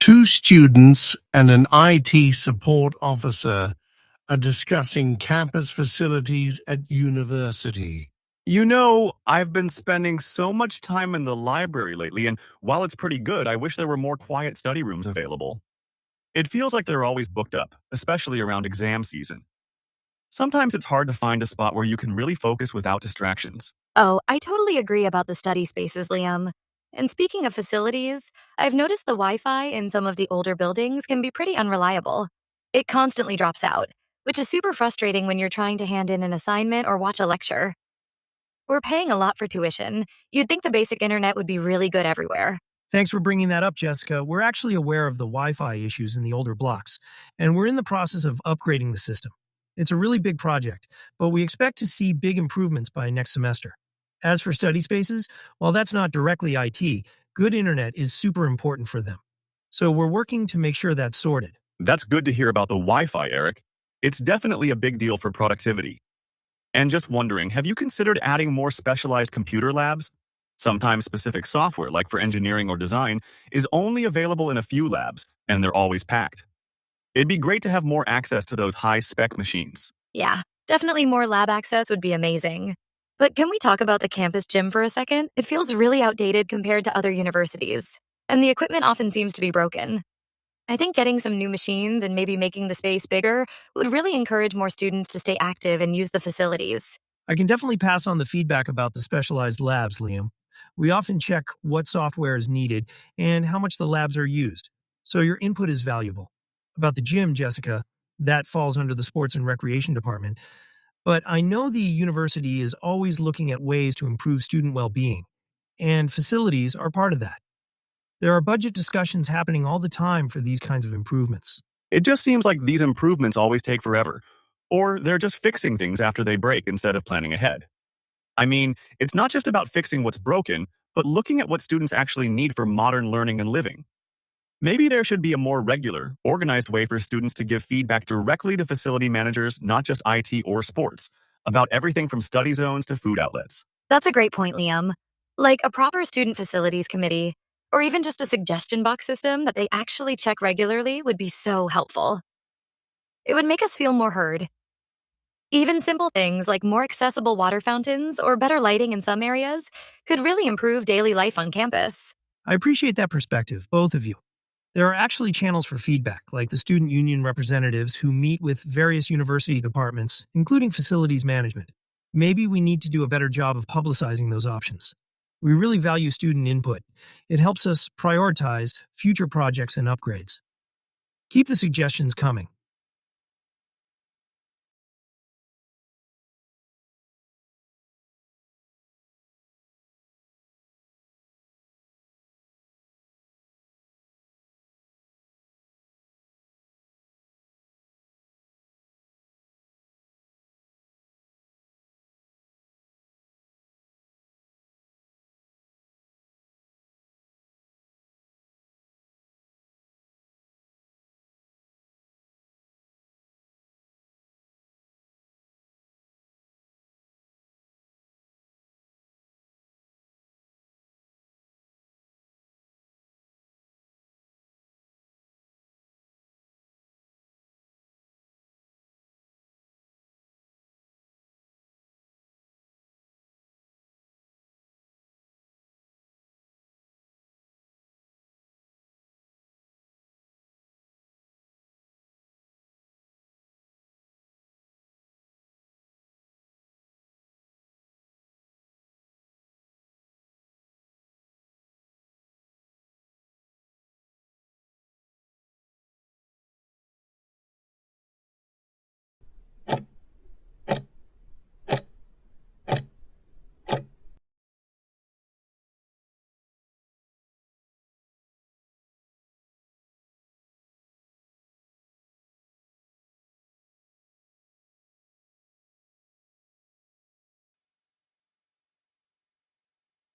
Two students and an IT support officer are discussing campus facilities at university. I've been spending so much time in the library lately, and while it's pretty good, I wish there were more quiet study rooms available. It feels like they're always booked up, especially around exam season. Sometimes it's hard to find a spot where you can really focus without distractions. Oh, I totally agree about the study spaces, Liam. And speaking of facilities, I've noticed the Wi Fi in some of the older buildings can be pretty unreliable. It constantly drops out, which is super frustrating when you're trying to hand in an assignment or watch a lecture. We're paying a lot for tuition. You'd think the basic internet would be really good everywhere. Thanks for bringing that up, Jessica. We're actually aware of the Wi Fi issues in the older blocks, and we're in the process of upgrading the system. It's a really big project, but we expect to see big improvements by next semester. As for study spaces, while that's not directly IT, good internet is super important for them. So we're working to make sure that's sorted. That's good to hear about the Wi Fi, Eric. It's definitely a big deal for productivity. And just wondering, have you considered adding more specialized computer labs? Sometimes specific software, like for engineering or design, is only available in a few labs, and they're always packed. It'd be great to have more access to those high spec machines. Yeah, definitely more lab access would be amazing. But can we talk about the campus gym for a second? It feels really outdated compared to other universities, and the equipment often seems to be broken. I think getting some new machines and maybe making the space bigger would really encourage more students to stay active and use the facilities. I can definitely pass on the feedback about the specialized labs, Liam. We often check what software is needed and how much the labs are used, so your input is valuable. About the gym, Jessica, that falls under the sports and recreation department, but I know the university is always looking at ways to improve student well being, and facilities are part of that. There are budget discussions happening all the time for these kinds of improvements. It just seems like these improvements always take forever, or they're just fixing things after they break instead of planning ahead. I mean, it's not just about fixing what's broken, but looking at what students actually need for modern learning and living. Maybe there should be a more regular, organized way for students to give feedback directly to facility managers, not just IT or sports, about everything from study zones to food outlets. That's a great point, Liam. Like a proper student facilities committee, or even just a suggestion box system that they actually check regularly would be so helpful. It would make us feel more heard. Even simple things like more accessible water fountains or better lighting in some areas could really improve daily life on campus. I appreciate that perspective, both of you. There are actually channels for feedback, like the student union representatives who meet with various university departments, including facilities management. Maybe we need to do a better job of publicizing those options. We really value student input. It helps us prioritize future projects and upgrades. Keep the suggestions coming.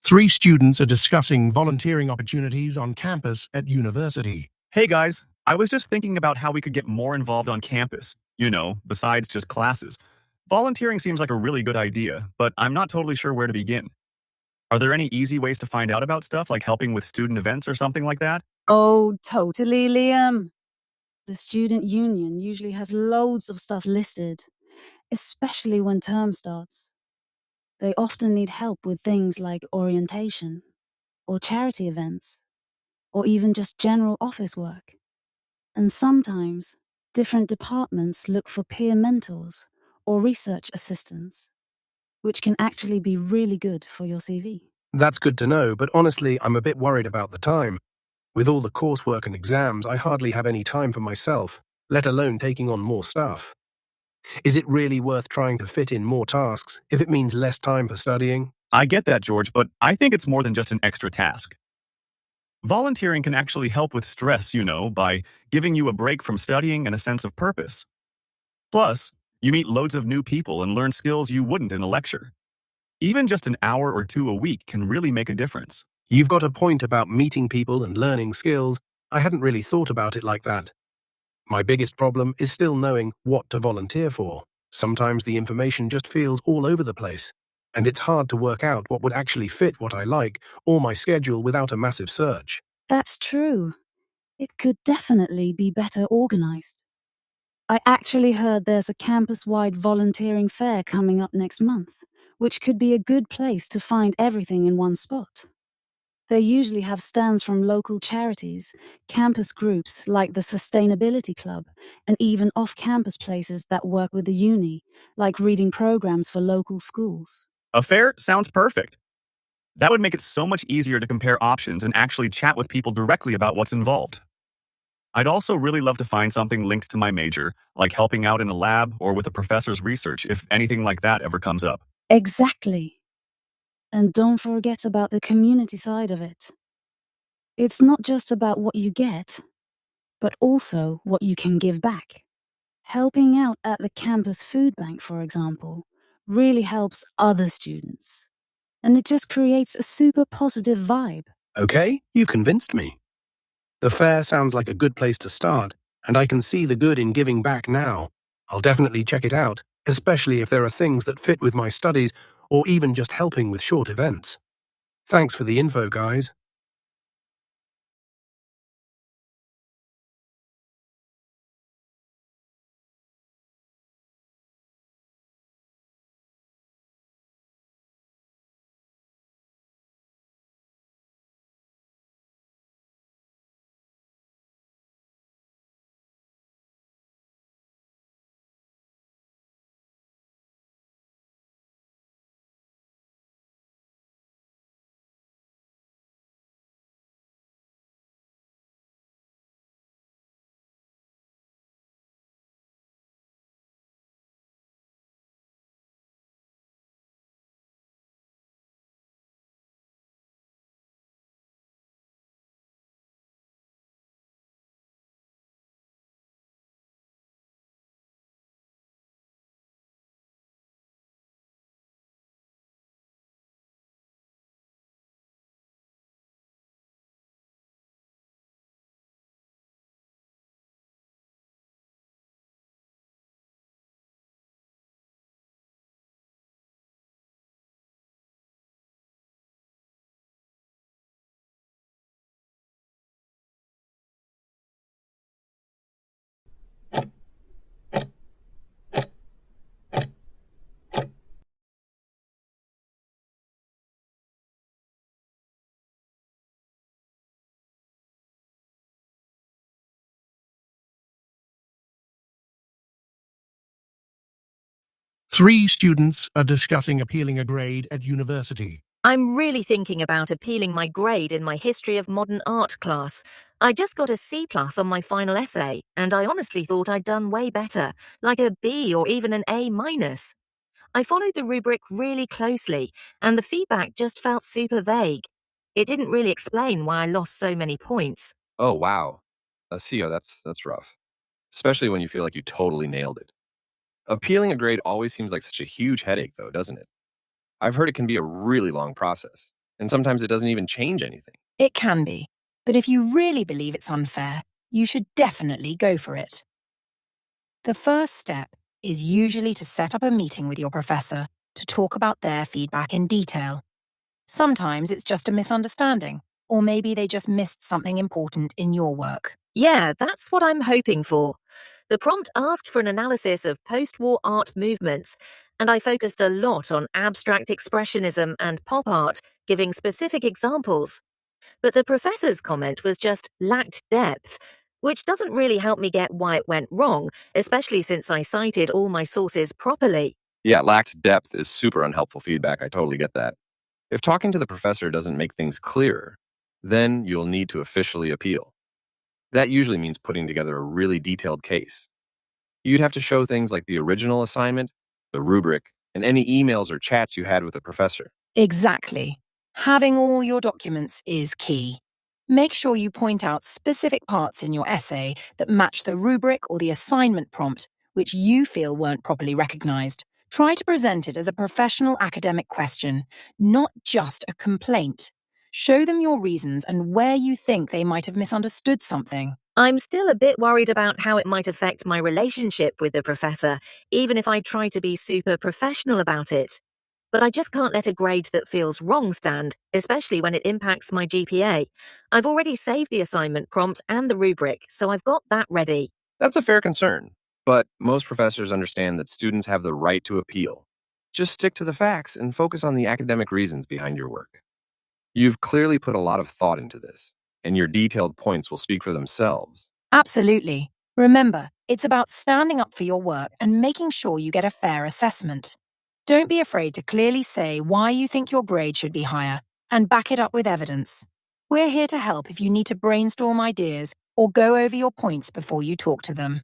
Three students are discussing volunteering opportunities on campus at university. Hey guys, I was just thinking about how we could get more involved on campus, besides just classes. Volunteering seems like a really good idea, but I'm not totally sure where to begin. Are there any easy ways to find out about stuff like helping with student events or something like that? Oh, totally, Liam. The student union usually has loads of stuff listed, especially when term starts. They often need help with things like orientation, or charity events, or even just general office work. And sometimes, different departments look for peer mentors or research assistants, which can actually be really good for your CV. That's good to know, but honestly, I'm a bit worried about the time. With all the coursework and exams, I hardly have any time for myself, let alone taking on more stuff. Is it really worth trying to fit in more tasks if it means less time for studying? I get that, George, but I think it's more than just an extra task. Volunteering can actually help with stress, by giving you a break from studying and a sense of purpose. Plus, you meet loads of new people and learn skills you wouldn't in a lecture. Even just an hour or two a week can really make a difference. You've got a point about meeting people and learning skills. I hadn't really thought about it like that. My biggest problem is still knowing what to volunteer for. Sometimes the information just feels all over the place, and it's hard to work out what would actually fit what I like or my schedule without a massive search. That's true. It could definitely be better organized. I actually heard there's a campus-wide volunteering fair coming up next month, which could be a good place to find everything in one spot. They usually have stands from local charities, campus groups like the Sustainability Club, and even off-campus places that work with the uni, like reading programs for local schools. A fair sounds perfect. That would make it so much easier to compare options and actually chat with people directly about what's involved. I'd also really love to find something linked to my major, like helping out in a lab or with a professor's research, if anything like that ever comes up. Exactly. And don't forget about the community side of it. It's not just about what you get, but also what you can give back. Helping out at the campus food bank, for example, really helps other students. And it just creates a super positive vibe. Okay, you've convinced me. The fair sounds like a good place to start, and I can see the good in giving back now. I'll definitely check it out, especially if there are things that fit with my studies or even just helping with short events. Thanks for the info, guys. Three students are discussing appealing a grade at university. I'm really thinking about appealing my grade in my History of Modern Art class. I just got a C+ on my final essay, and I honestly thought I'd done way better, like a B or even an A-. I followed the rubric really closely, and the feedback just felt super vague. It didn't really explain why I lost so many points. Oh, wow. CO, that's rough. Especially when you feel like you totally nailed it. Appealing a grade always seems like such a huge headache, though, doesn't it? I've heard it can be a really long process, and sometimes it doesn't even change anything. It can be, but if you really believe it's unfair, you should definitely go for it. The first step is usually to set up a meeting with your professor to talk about their feedback in detail. Sometimes it's just a misunderstanding, or maybe they just missed something important in your work. Yeah, that's what I'm hoping for. The prompt asked for an analysis of post-war art movements, and I focused a lot on abstract expressionism and pop art, giving specific examples. But the professor's comment was just lacked depth, which doesn't really help me get why it went wrong, especially since I cited all my sources properly. Yeah, lacked depth is super unhelpful feedback. I totally get that. If talking to the professor doesn't make things clearer, then you'll need to officially appeal. That usually means putting together a really detailed case. You'd have to show things like the original assignment, the rubric, and any emails or chats you had with the professor. Exactly. Having all your documents is key. Make sure you point out specific parts in your essay that match the rubric or the assignment prompt, which you feel weren't properly recognized. Try to present it as a professional academic question, not just a complaint. Show them your reasons and where you think they might have misunderstood something. I'm still a bit worried about how it might affect my relationship with the professor, even if I try to be super professional about it. But I just can't let a grade that feels wrong stand, especially when it impacts my GPA. I've already saved the assignment prompt and the rubric, so I've got that ready. That's a fair concern, but most professors understand that students have the right to appeal. Just stick to the facts and focus on the academic reasons behind your work. You've clearly put a lot of thought into this, and your detailed points will speak for themselves. Absolutely. Remember, it's about standing up for your work and making sure you get a fair assessment. Don't be afraid to clearly say why you think your grade should be higher and back it up with evidence. We're here to help if you need to brainstorm ideas or go over your points before you talk to them.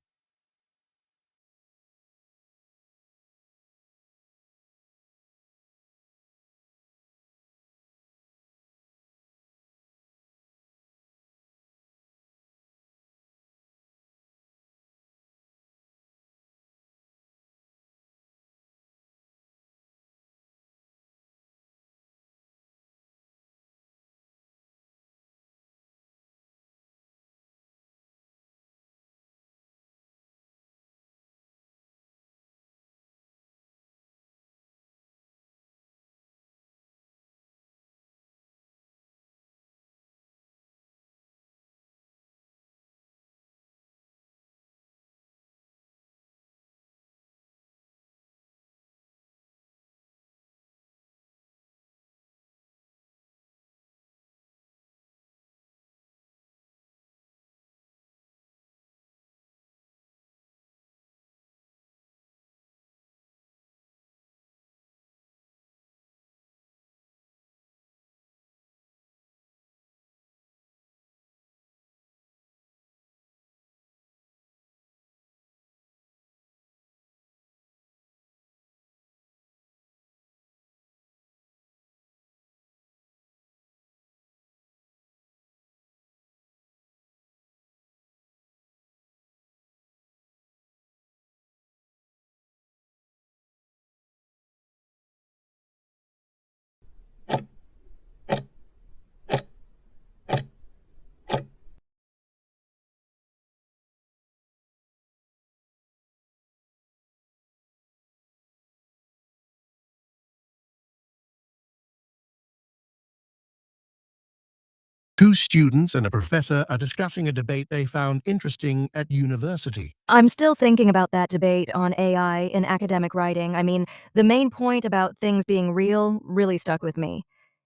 Two students and a professor are discussing a debate they found interesting at university. I'm still thinking about that debate on AI in academic writing. I mean, the main point about things being real really stuck with me.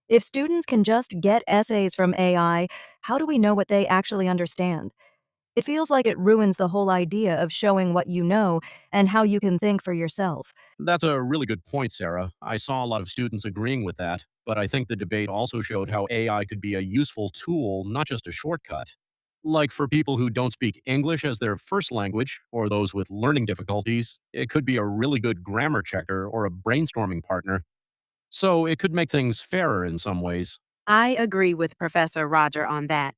If students can just get essays from AI, how do we know what they actually understand? It feels like it ruins the whole idea of showing what you know and how you can think for yourself. That's a really good point, Sarah. I saw a lot of students agreeing with that, but I think the debate also showed how AI could be a useful tool, not just a shortcut. Like for people who don't speak English as their first language, or those with learning difficulties, it could be a really good grammar checker or a brainstorming partner. So it could make things fairer in some ways. I agree with Professor Roger on that.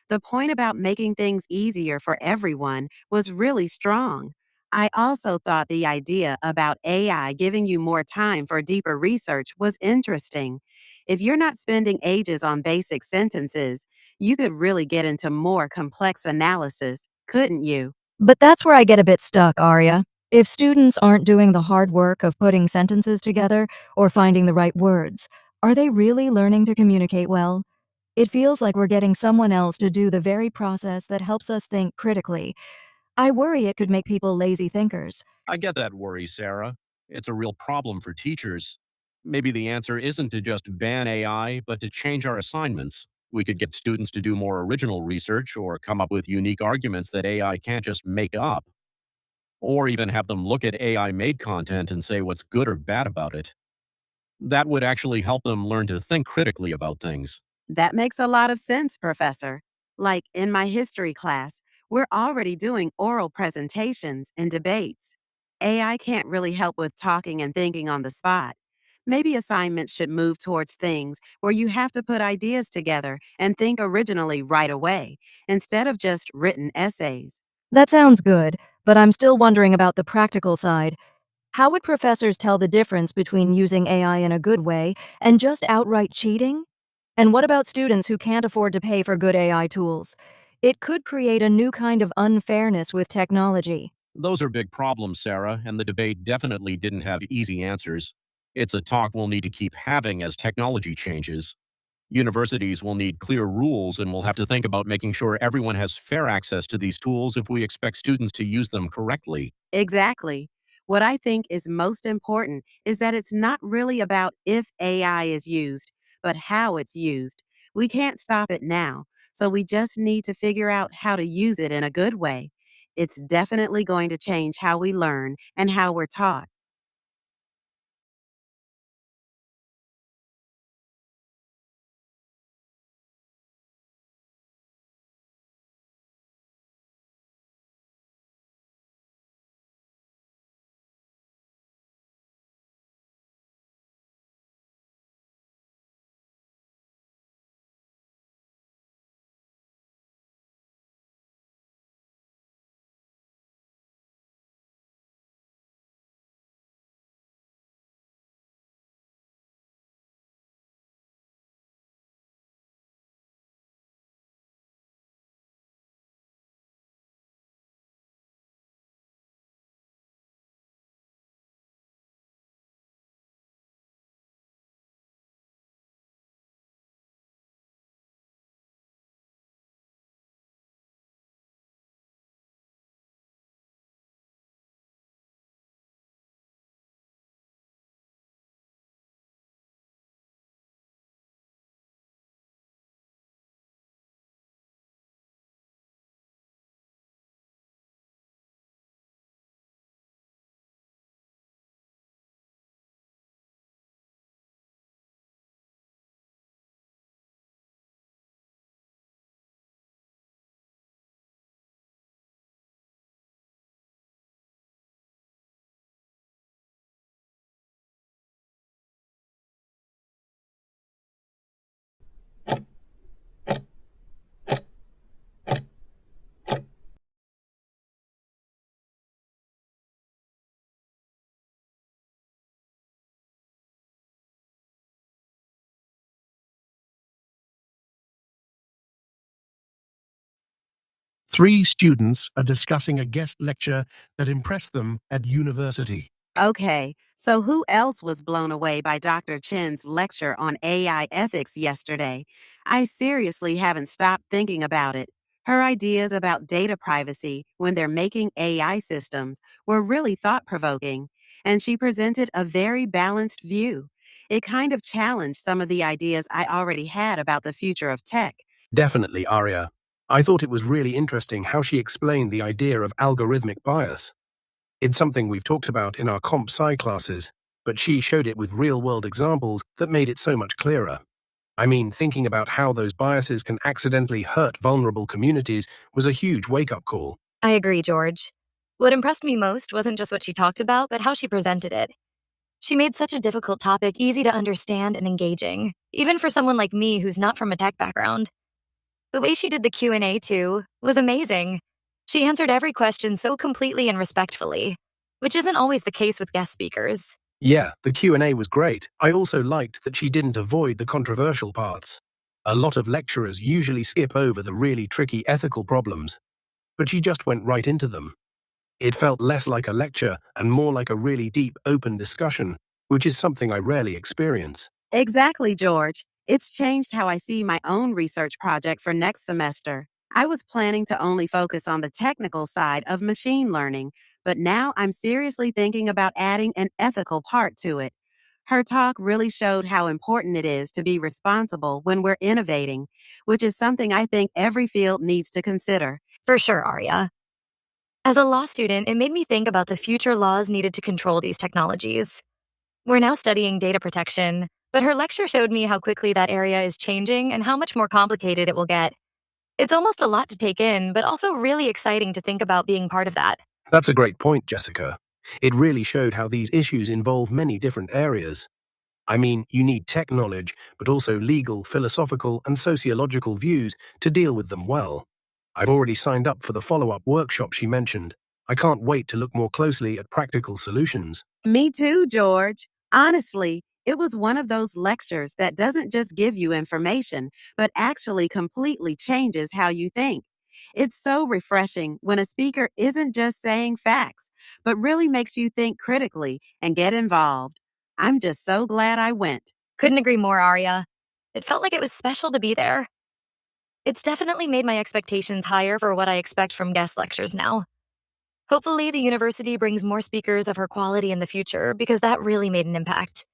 The point about making things easier for everyone was really strong. I also thought the idea about AI giving you more time for deeper research was interesting. If you're not spending ages on basic sentences, you could really get into more complex analysis, couldn't you? But that's where I get a bit stuck, Arya. If students aren't doing the hard work of putting sentences together or finding the right words, are they really learning to communicate well? It feels like we're getting someone else to do the very process that helps us think critically. I worry it could make people lazy thinkers. I get that worry, Sarah. It's a real problem for teachers. Maybe the answer isn't to just ban AI, but to change our assignments. We could get students to do more original research or come up with unique arguments that AI can't just make up, or even have them look at AI made content and say what's good or bad about it. That would actually help them learn to think critically about things. That makes a lot of sense, Professor. Like in my history class, we're already doing oral presentations and debates. AI can't really help with talking and thinking on the spot. Maybe assignments should move towards things where you have to put ideas together and think originally right away, instead of just written essays. That sounds good, but I'm still wondering about the practical side. How would professors tell the difference between using AI in a good way and just outright cheating? And what about students who can't afford to pay for good AI tools? It could create a new kind of unfairness with technology. Those are big problems, Sarah, and the debate definitely didn't have easy answers. It's a talk we'll need to keep having as technology changes. Universities will need clear rules, and we'll have to think about making sure everyone has fair access to these tools if we expect students to use them correctly. Exactly. What I think is most important is that it's not really about if AI is used, but how it's used. We can't stop it now, so we just need to figure out how to use it in a good way. It's definitely going to change how we learn and how we're taught. Three students are discussing a guest lecture that impressed them at university. Okay, so who else was blown away by Dr. Chen's lecture on AI ethics yesterday? I seriously haven't stopped thinking about it. Her ideas about data privacy when they're making AI systems were really thought provoking, and she presented a very balanced view. It kind of challenged some of the ideas I already had about the future of tech. Definitely, Arya. I thought it was really interesting how she explained the idea of algorithmic bias. It's something we've talked about in our comp sci classes, but she showed it with real-world examples that made it so much clearer. I mean, thinking about how those biases can accidentally hurt vulnerable communities was a huge wake-up call. I agree, George. What impressed me most wasn't just what she talked about, but how she presented it. She made such a difficult topic easy to understand and engaging, even for someone like me who's not from a tech background. The way she did the Q&A, too, was amazing. She answered every question so completely and respectfully, which isn't always the case with guest speakers. Yeah, the Q&A was great. I also liked that she didn't avoid the controversial parts. A lot of lecturers usually skip over the really tricky ethical problems, but she just went right into them. It felt less like a lecture and more like a really deep, open discussion, which is something I rarely experience. Exactly, George. It's changed how I see my own research project for next semester. I was planning to only focus on the technical side of machine learning, but now I'm seriously thinking about adding an ethical part to it. Her talk really showed how important it is to be responsible when we're innovating, which is something I think every field needs to consider. For sure, Arya. As a law student, it made me think about the future laws needed to control these technologies. We're now studying data protection, but her lecture showed me how quickly that area is changing and how much more complicated it will get. It's almost a lot to take in, but also really exciting to think about being part of that. That's a great point, Jessica. It really showed how these issues involve many different areas. I mean, you need tech knowledge, but also legal, philosophical, and sociological views to deal with them well. I've already signed up for the follow-up workshop she mentioned. I can't wait to look more closely at practical solutions. Me too, George. Honestly, it was one of those lectures that doesn't just give you information, but actually completely changes how you think. It's so refreshing when a speaker isn't just saying facts, but really makes you think critically and get involved. I'm just so glad I went. Couldn't agree more, Arya. It felt like it was special to be there. It's definitely made my expectations higher for what I expect from guest lectures now. Hopefully, the university brings more speakers of her quality in the future because that really made an impact.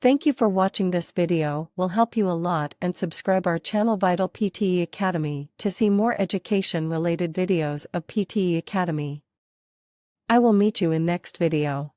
Thank you for watching this video. Will help you a lot, and subscribe our channel Vital PTE Academy to see more education related videos of PTE Academy. I will meet you in next video.